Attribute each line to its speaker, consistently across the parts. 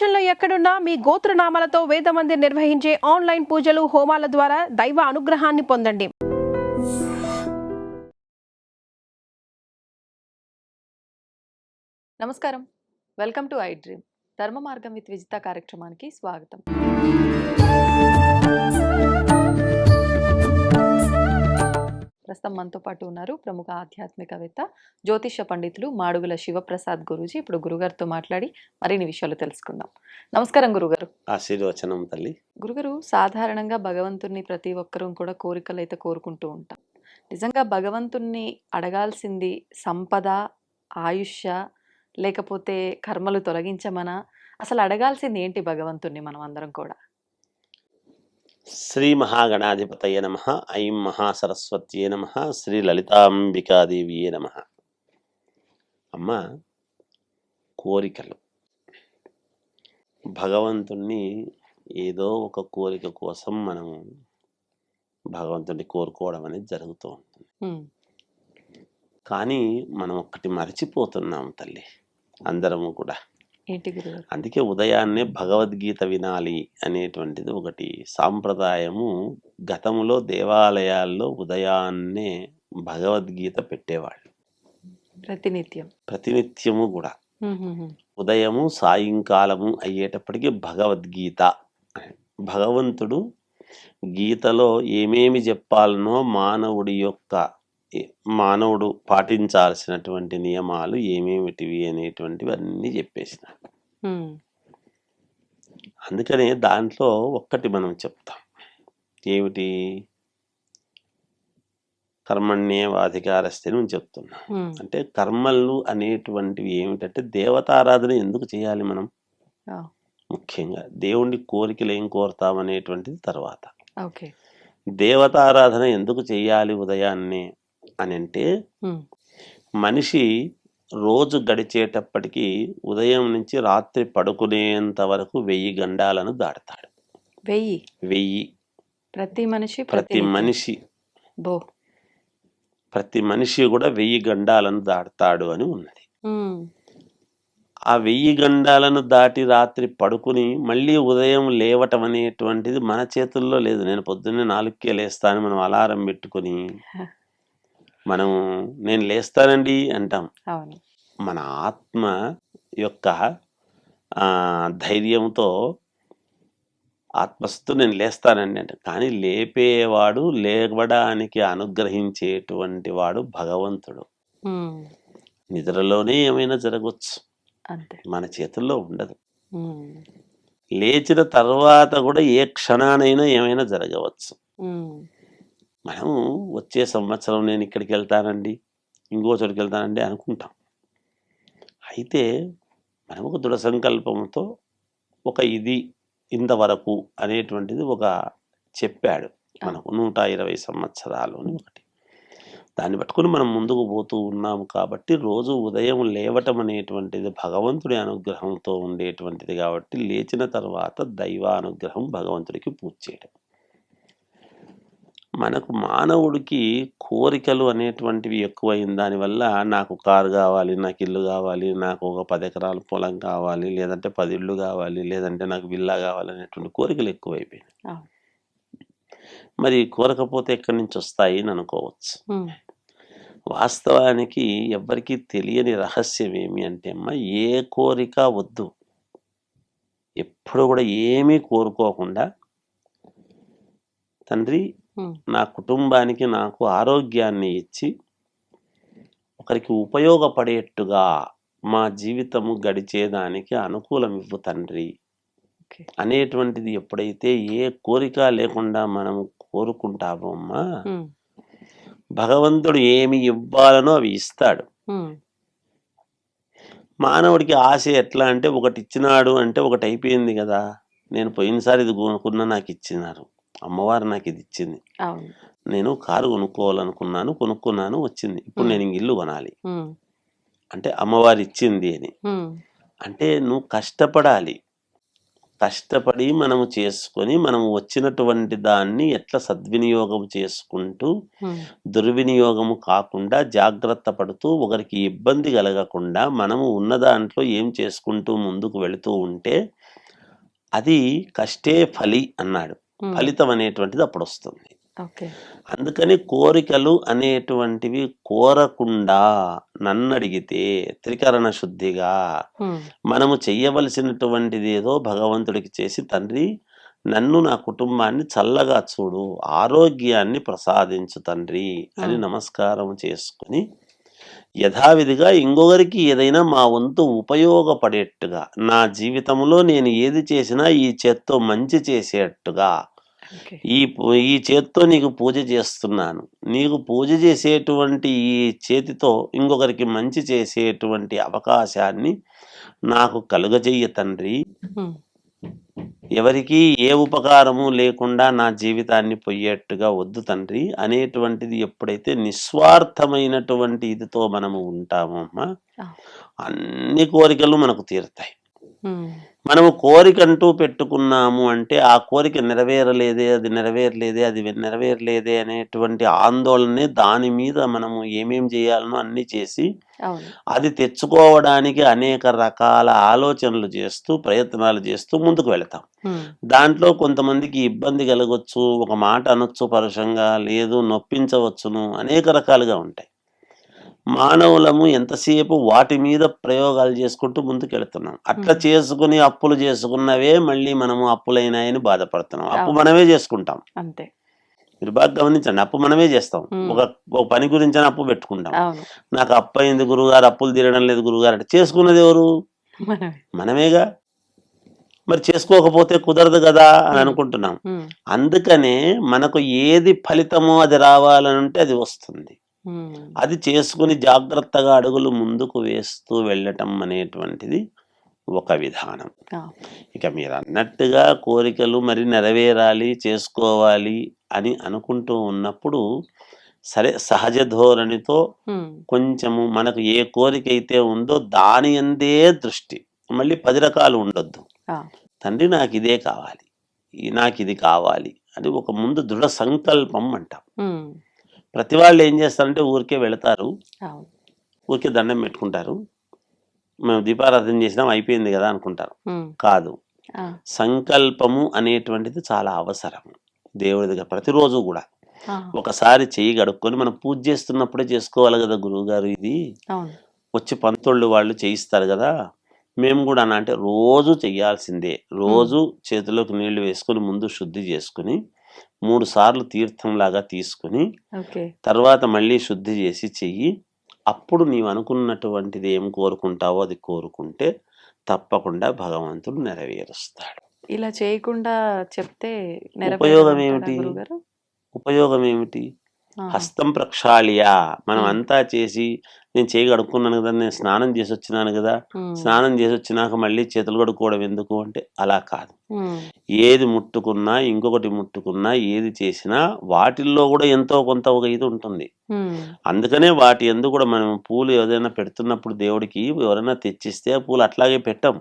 Speaker 1: ప్రపంచంలో ఎక్కడున్నా మీ గోత్రనామాలతో వేదమందిర్ నిర్వహించే ఆన్లైన్ పూజలు హోమాల ద్వారా దైవ అనుగ్రహాన్ని పొందండి.
Speaker 2: నమస్కారం, వెల్కమ్ టు ఐ డ్రీమ్. ధర్మ మార్గం విత్ విజిత కార్యక్రమానికి స్వాగతం. ప్రస్తుతం మనతో పాటు ఉన్నారు ప్రముఖ ఆధ్యాత్మికవేత్త, జ్యోతిష పండితులు మాడుగుల శివప్రసాద్ గురూజీ. ఇప్పుడు గురుగారితో మాట్లాడి మరిన్ని విషయాలు తెలుసుకుందాం. నమస్కారం గురుగారు.
Speaker 3: ఆశీర్వచనం తల్లి.
Speaker 2: గురుగారు, సాధారణంగా భగవంతుణ్ణి ప్రతి ఒక్కరూ కూడా కోరికలు అయితే కోరుకుంటూ ఉంటాం. నిజంగా భగవంతుణ్ణి అడగాల్సింది సంపద, ఆయుష్య, లేకపోతే కర్మలు తొలగించమనా? అసలు అడగాల్సింది ఏంటి భగవంతుణ్ణి మనం అందరం కూడా?
Speaker 3: శ్రీ మహాగణాధిపతయ నమః. ఐం మహాసరస్వత్యే నమః. శ్రీ లలితాంబికాదేవియే నమః. అమ్మ, కోరికలు భగవంతుణ్ణి ఏదో ఒక కోరిక కోసం మనం భగవంతుణ్ణి కోరుకోవడం అనేది జరుగుతూ ఉంటుంది. కానీ మనం ఒక్కటి మర్చిపోతున్నాం తల్లి, అందరము కూడా.
Speaker 2: ఏంటి గురుగారు?
Speaker 3: అందుకే ఉదయాన్నే భగవద్గీత వినాలి అనేటువంటిది ఒకటి సాంప్రదాయము. గతంలో దేవాలయాల్లో ఉదయాన్నే భగవద్గీత పెట్టేవాళ్ళు, ప్రతినిత్యము కూడా. ఉదయము సాయంకాలము అయ్యేటప్పటికి భగవద్గీత, భగవంతుడు గీతలో ఏమేమి చెప్పాలనో మానవుడు పాటించాల్సినటువంటి నియమాలు ఏమేమిటివి అనేటువంటివి అన్నీ చెప్పేసినాడు. అందుకనే దాంట్లో ఒక్కటి మనం చెప్తాం. ఏమిటి? కర్మణ్యేవాధికారస్తే అని చెప్తున్నాం. అంటే కర్మలు అనేటువంటివి ఏమిటంటే దేవతారాధన ఎందుకు చేయాలి మనం? ముఖ్యంగా దేవుణ్ణి కోరికలు ఏం కోరుతాం అనేటువంటిది తర్వాత. దేవతారాధన ఎందుకు చేయాలి ఉదయాన్నే అని అంటే, మనిషి రోజు గడిచేటప్పటికి ఉదయం నుంచి రాత్రి పడుకునేంత వరకు 1000 గండాలను దాటుతాడు. 1000 ప్రతి మనిషి కూడా 1000 గండాలను దాటుతాడు అని ఉన్నది. ఆ 1000 గండాలను దాటి రాత్రి పడుకుని మళ్ళీ ఉదయం లేవటం అనేటువంటిది మన చేతుల్లో లేదు. నేను పొద్దున్నే 4కే లేస్తాను మనం అలారం పెట్టుకుని నేను లేస్తానండి అంటాం. మన ఆత్మ యొక్క ధైర్యంతో ఆత్మస్థు నేను లేస్తానండి అంటే, కానీ లేపేవాడు, లేవడానికి అనుగ్రహించేటువంటి వాడు భగవంతుడు. నిద్రలోనే ఏమైనా జరగవచ్చు, మన చేతుల్లో ఉండదు. లేచిన తర్వాత కూడా ఏ క్షణానైనా ఏమైనా జరగవచ్చు. మనం వచ్చే సంవత్సరం నేను ఇక్కడికి వెళ్తానండి, ఇంకో చోటుకి వెళ్తానండి అనుకుంటాం. అయితే మనం ఒక దృఢ సంకల్పంతో ఇంతవరకు అనేటువంటిది చెప్పాడు మనకు. 120 సంవత్సరాలు అని ఒకటి. దాన్ని పట్టుకుని మనం ముందుకు పోతూ ఉన్నాము. కాబట్టి రోజు ఉదయం లేవటం అనేటువంటిది భగవంతుడి అనుగ్రహంతో ఉండేటువంటిది. కాబట్టి లేచిన తర్వాత దైవ అనుగ్రహం, భగవంతుడికి పూజ చేయడం. మనకు మానవుడికి కోరికలు అనేటువంటివి ఎక్కువైన దానివల్ల నాకు కారు కావాలి, నాకు ఇల్లు కావాలి, నాకు ఒక 10 ఎకరాల పొలం కావాలి, లేదంటే 10 ఇళ్ళు కావాలి, లేదంటే నాకు విల్లా కావాలి అనేటువంటి కోరికలు ఎక్కువైపోయినాయి. మరి కోరకపోతే ఎక్కడి నుంచి వస్తాయి అని అనుకోవచ్చు. వాస్తవానికి ఎవ్వరికీ తెలియని రహస్యం ఏమి అంటే అమ్మ, ఏ కోరిక వద్దు. ఎప్పుడు కూడా ఏమీ కోరుకోకుండా, తండ్రి నా కుటుంబానికి నాకు ఆరోగ్యాన్ని ఇచ్చి ఒకరికి ఉపయోగపడేట్టుగా మా జీవితము గడిచేదానికి అనుకూలం ఇవ్వు తండ్రి అనేటువంటిది ఎప్పుడైతే ఏ కోరిక లేకుండా మనం కోరుకుంటామో అమ్మా, భగవంతుడు ఏమి ఇవ్వాలనో అవి ఇస్తాడు. మానవుడికి ఆశ ఎట్లా అంటే, ఒకటి ఇచ్చినాడు అంటే ఒకటి అయిపోయింది కదా. నేను పోయినసారి ఇది కొనుక్కున్నా, నాకు ఇచ్చినారు, అమ్మవారు నాకు ఇది ఇచ్చింది, నేను కారు కొనుక్కున్నాను వచ్చింది, ఇప్పుడు నేను ఇల్లు కొనాలి అంటే అమ్మవారు ఇచ్చింది అని. అంటే నువ్వు కష్టపడాలి. కష్టపడి మనము చేసుకొని మనము వచ్చినటువంటి దాన్ని ఎట్లా సద్వినియోగం చేసుకుంటూ దుర్వినియోగము కాకుండా జాగ్రత్త పడుతూ ఒకరికి ఇబ్బంది కలగకుండా మనము ఉన్న దాంట్లో ఏం చేసుకుంటూ ముందుకు వెళుతూ ఉంటే అది కష్టే ఫలి అన్నాడు. ఫలితం అనేటువంటిది అప్పుడు వస్తుంది.
Speaker 2: ఓకే.
Speaker 3: అందుకని కోరికలు అనేటువంటివి కోరకుండా నన్నడిగితే త్రికరణ శుద్ధిగా మనము చెయ్యవలసినటువంటిది ఏదో భగవంతుడికి చేసి, తండ్రి నన్ను నా కుటుంబాన్ని చల్లగా చూడు, ఆరోగ్యాన్ని ప్రసాదించు తండ్రి అని నమస్కారం చేసుకుని యథావిధిగా ఇంకొకరికి ఏదైనా మా వంతు ఉపయోగపడేట్టుగా, నా జీవితంలో నేను ఏది చేసినా ఈ చేత్తో మంచి చేసేట్టుగా,
Speaker 2: ఓకే.
Speaker 3: ఈ చేత్తో నీకు పూజ చేస్తున్నాను, నీకు పూజ చేసేటువంటి ఈ చేతితో ఇంకొకరికి మంచి చేసేటువంటి అవకాశాన్ని నాకు కలుగజేయ తండ్రి, ఎవరికి ఏ ఉపకారము లేకుండా నా జీవితాన్ని పొయ్యేట్టుగా వద్దు తండ్రి అనేటువంటిది ఎప్పుడైతే నిస్వార్థమైనటువంటి ఇదితో మనము ఉంటామో అమ్మా, అన్ని కోరికలు మనకు తీరుతాయి. మనము కోరికంటూ పెట్టుకున్నాము అంటే ఆ కోరిక నెరవేరలేదే, అది నెరవేరలేదే, అది నెరవేరలేదే అనేటువంటి ఆందోళనే దాని మీద మనము ఏమేం చేయాలనో అన్ని చేసి అది తెచ్చుకోవడానికి అనేక రకాల ఆలోచనలు చేస్తూ ప్రయత్నాలు చేస్తూ ముందుకు వెళతాం. దాంట్లో కొంతమందికి ఇబ్బంది కలగొచ్చు, ఒక మాట అనొచ్చు పరుషంగా, లేదు నొప్పించవచ్చును, అనేక రకాలుగా ఉంటాయి. మానవులము ఎంతసేపు వాటి మీద ప్రయోగాలు చేసుకుంటూ ముందుకు వెళుతున్నాం. అట్లా చేసుకుని అప్పులు చేసుకున్నవే మళ్ళీ మనము అప్పులైనాయని బాధపడుతున్నాం. అప్పు మనమే చేసుకుంటాం.
Speaker 2: అంతే.
Speaker 3: మీరు బాగా గమనించండి, అప్పు మనమే చేస్తాం. ఒక పని గురించి అప్పు పెట్టుకుంటాం. నాకు అప్పు అయింది గురువుగారు, అప్పులు తీరడం లేదు గురువుగారు అంటే చేసుకున్నది ఎవరు? మనమేగా. మరి చేసుకోకపోతే కుదరదు కదా అని అనుకుంటున్నాం. అందుకనే మనకు ఏది ఫలితమో అది రావాలంటే అది వస్తుంది. అది చేసుకుని జాగ్రత్తగా అడుగులు ముందుకు వేస్తూ వెళ్ళటం అనేటువంటిది ఒక విధానం. ఇక మీరు అన్నట్టుగా కోరికలు మరి నెరవేరాలి, చేసుకోవాలి అని అనుకుంటూ ఉన్నప్పుడు సరే సహజ ధోరణితో కొంచెము మనకు ఏ కోరిక అయితే ఉందో దాని అందే దృష్టి, మళ్ళీ 10 రకాలు ఉండొద్దు. తండ్రి నాకు ఇదే కావాలి, నాకు ఇది కావాలి అని ఒక ముందు దృఢ సంకల్పం అంటాం. ప్రతి వాళ్ళు ఏం చేస్తారంటే ఊరికే వెళతారు, ఊరికే దండం పెట్టుకుంటారు, మేము దీపారాధన చేసినాం అయిపోయింది కదా అనుకుంటారు. కాదు, సంకల్పము అనేటువంటిది చాలా అవసరం దేవుడి దగ్గర. ప్రతిరోజు కూడా ఒకసారి చెయ్యి గడుక్కొని మనం పూజ చేస్తున్నప్పుడే చేసుకోవాలి కదా గురువు గారు, ఇది వచ్చి పంతుళ్ళు వాళ్ళు చేయిస్తారు కదా, మేము కూడా అంటే రోజు చెయ్యాల్సిందే. రోజు చేతిలోకి నీళ్లు వేసుకుని ముందు శుద్ధి చేసుకుని 3 సార్లు తీర్థంలాగా తీసుకుని తర్వాత మళ్ళీ శుద్ధి చేసి చెయ్యి. అప్పుడు నీవు అనుకున్నటువంటిది ఏం కోరుకుంటావో అది కోరుకుంటే తప్పకుండా భగవంతుడు నెరవేరుస్తాడు.
Speaker 2: ఇలా చేయకుండా చెప్తే
Speaker 3: ఉపయోగం ఏమిటి? హస్తం ప్రక్షాళియ, మనం అంతా చేసి నేను చేయి కడుక్కున్నాను కదా, నేను స్నానం చేసి వచ్చినాను కదా, స్నానం చేసి వచ్చినాక మళ్ళీ చేతులు కడుక్కోవడం ఎందుకు అంటే అలా కాదు. ఏది ముట్టుకున్నా ఇంకొకటి ముట్టుకున్నా ఏది చేసినా వాటిల్లో కూడా ఎంతో కొంత ఒక ఇది ఉంటుంది. అందుకనే వాటి ఎందుకు కూడా మనం పూలు ఏదైనా పెడుతున్నప్పుడు దేవుడికి ఎవరైనా తెచ్చిస్తే ఆ పూలు అట్లాగే పెట్టం.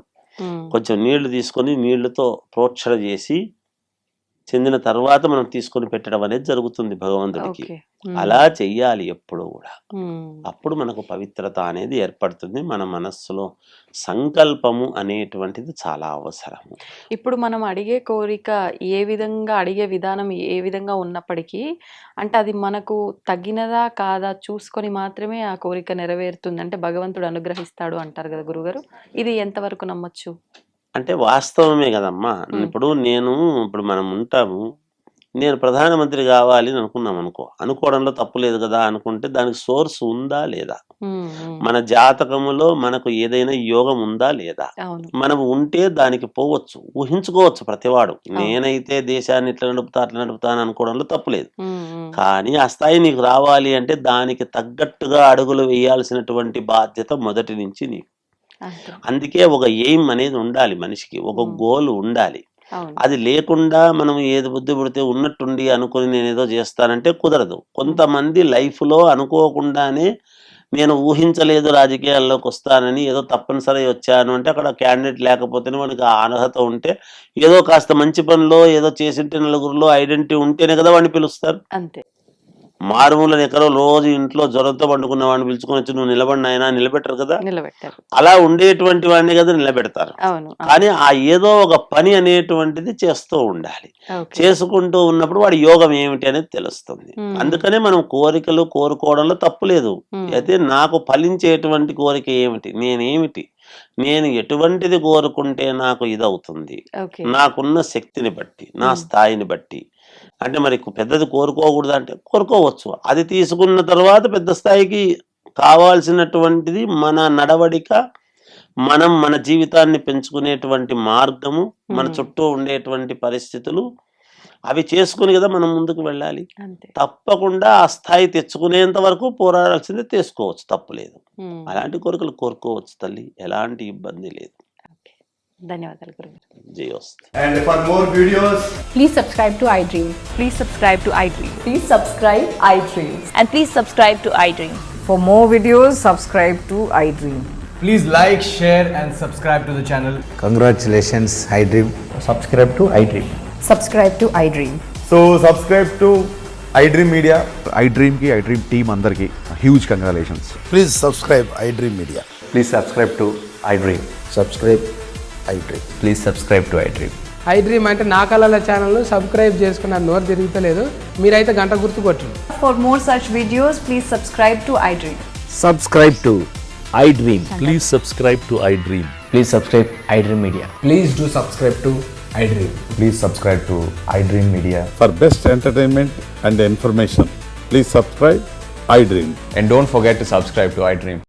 Speaker 3: కొంచెం నీళ్లు తీసుకొని నీళ్లతో ప్రోక్షణ చేసి చెందిన తర్వాత మనం తీసుకొని పెట్టడం అనేది జరుగుతుంది భగవంతుడికి. అలా చెయ్యాలి ఎప్పుడు కూడా. అప్పుడు మనకు పవిత్రత అనేది ఏర్పడుతుంది. మన మనస్సులో సంకల్పము అనేటువంటిది చాలా అవసరం.
Speaker 2: ఇప్పుడు మనం అడిగే కోరిక ఏ విధంగా, అడిగే విధానం ఏ విధంగా ఉన్నప్పటికీ అంటే అది మనకు తగినదా కాదా చూసుకొని మాత్రమే ఆ కోరిక నెరవేరుతుంది, అంటే భగవంతుడు అనుగ్రహిస్తాడు అంటారు కదా గురుగారు. ఇది ఎంతవరకు నమ్మొచ్చు?
Speaker 3: అంటే వాస్తవమే కదమ్మా. ఇప్పుడు మనం ఉంటాము, నేను ప్రధానమంత్రి కావాలి అని అనుకున్నాం అనుకో, అనుకోవడంలో తప్పు లేదు కదా. అనుకుంటే దానికి సోర్స్ ఉందా లేదా, మన జాతకములో మనకు ఏదైనా యోగం ఉందా లేదా, మనం ఉంటే దానికి పోవచ్చు, ఊహించుకోవచ్చు ప్రతివాడు. నేనైతే దేశాన్ని ఇట్లా నడుపుతా అట్లా నడుపుతాను అనుకోవడంలో తప్పు లేదు. కానీ ఆ స్థాయి నీకు రావాలి అంటే దానికి తగ్గట్టుగా అడుగులు వేయాల్సినటువంటి బాధ్యత మొదటి నుంచి నీకు. అందుకే ఒక ఎయిమ్ అనేది ఉండాలి మనిషికి, ఒక గోల్ ఉండాలి. అది లేకుండా మనం ఏది బుద్ధి పుడితే ఉన్నట్టుండి అనుకుని నేను ఏదో చేస్తానంటే కుదరదు. కొంతమంది లైఫ్లో అనుకోకుండానే నేను ఊహించలేదు రాజకీయాల్లోకి వస్తానని, ఏదో తప్పనిసరి వచ్చాను అంటే అక్కడ క్యాండిడేట్ లేకపోతేనే వాడికి ఆ అర్హత ఉంటే, ఏదో కాస్త మంచి పనిలో ఏదో చేసింటే నలుగురిలో ఐడెంటిటీ ఉంటేనే కదా వాడిని పిలుస్తారు.
Speaker 2: అంతే.
Speaker 3: మారుమూల ఎక్కడో రోజు ఇంట్లో జ్వరంతో పండుకున్న వాడిని పిలుచుకొని వచ్చి నువ్వు నిలబడిన ఆయన నిలబెట్టరు కదా.
Speaker 2: నిలబెట్టారు.
Speaker 3: అలా ఉండేటువంటి వాడిని కదా నిలబెడతారు.
Speaker 2: అవును.
Speaker 3: కానీ ఆ ఏదో ఒక పని అనేటువంటిది చేస్తూ ఉండాలి.
Speaker 2: ఓకే.
Speaker 3: చేసుకుంటూ ఉన్నప్పుడు వాడి యోగం ఏమిటి అనేది తెలుస్తుంది. అందుకనే మనం కోరికలు కోరుకోవడంలో తప్పు లేదు. అయితే నాకు ఫలించేటువంటి కోరిక ఏమిటి, నేనేమిటి, నేను ఎటువంటిది కోరుకుంటే నాకు ఇదవుతుంది,
Speaker 2: ఓకే.
Speaker 3: నాకున్న శక్తిని బట్టి, నా స్థాయిని బట్టి. అంటే మరి పెద్దది కోరుకోకూడదు అంటే కోరుకోవచ్చు. అది తీసుకున్న తర్వాత పెద్ద స్థాయికి కావాల్సినటువంటిది మన నడవడిక, మనం మన జీవితాన్ని పెంచుకునేటువంటి మార్గము, మన చుట్టూ ఉండేటువంటి పరిస్థితులు, అవి చేసుకుని కదా మనం ముందుకు వెళ్ళాలి.
Speaker 2: అంతే.
Speaker 3: తప్పకుండా ఆ స్థాయి తెచ్చుకునేంత వరకు పోరాడాల్సిందే, తీసుకోవచ్చు, తప్పులేదు. అలాంటి కోరికలు కోరుకోవచ్చు తల్లి, ఎలాంటి ఇబ్బంది లేదు.
Speaker 2: ఓకే. ధన్యవాదాలు గురుగారు.
Speaker 3: జయోస్తు.
Speaker 4: And for more videos,
Speaker 1: Please subscribe to iDream.
Speaker 5: Please subscribe to iDream.
Speaker 6: Please subscribe iDreams.
Speaker 5: And please subscribe to iDream.
Speaker 6: For more videos, subscribe to iDream.
Speaker 4: please like, share and subscribe to the channel.
Speaker 7: Congratulations, iDream.
Speaker 8: subscribe to iDream.
Speaker 6: Subscribe to iDream.
Speaker 4: So subscribe to iDream Media.
Speaker 9: iDream ki iDream team andarki huge congratulations.
Speaker 7: Please subscribe iDream Media.
Speaker 8: Please subscribe to iDream.
Speaker 7: Subscribe iDream.
Speaker 8: Please subscribe to iDream.
Speaker 10: iDream అంటే నా కళల channel subscribe చేసుకున్న నోరు తిరుగుతలేదు, మీరైతే గంట గుర్తు కొట్టండి.
Speaker 6: For more such videos, please subscribe to iDream.
Speaker 8: Subscribe to iDream.
Speaker 11: Please subscribe to iDream.
Speaker 8: Please subscribe iDream Media.
Speaker 4: Please do subscribe to iDream.
Speaker 8: Please subscribe to iDream Media.
Speaker 9: For best entertainment and information, please subscribe iDream.
Speaker 8: And don't forget to subscribe to iDream.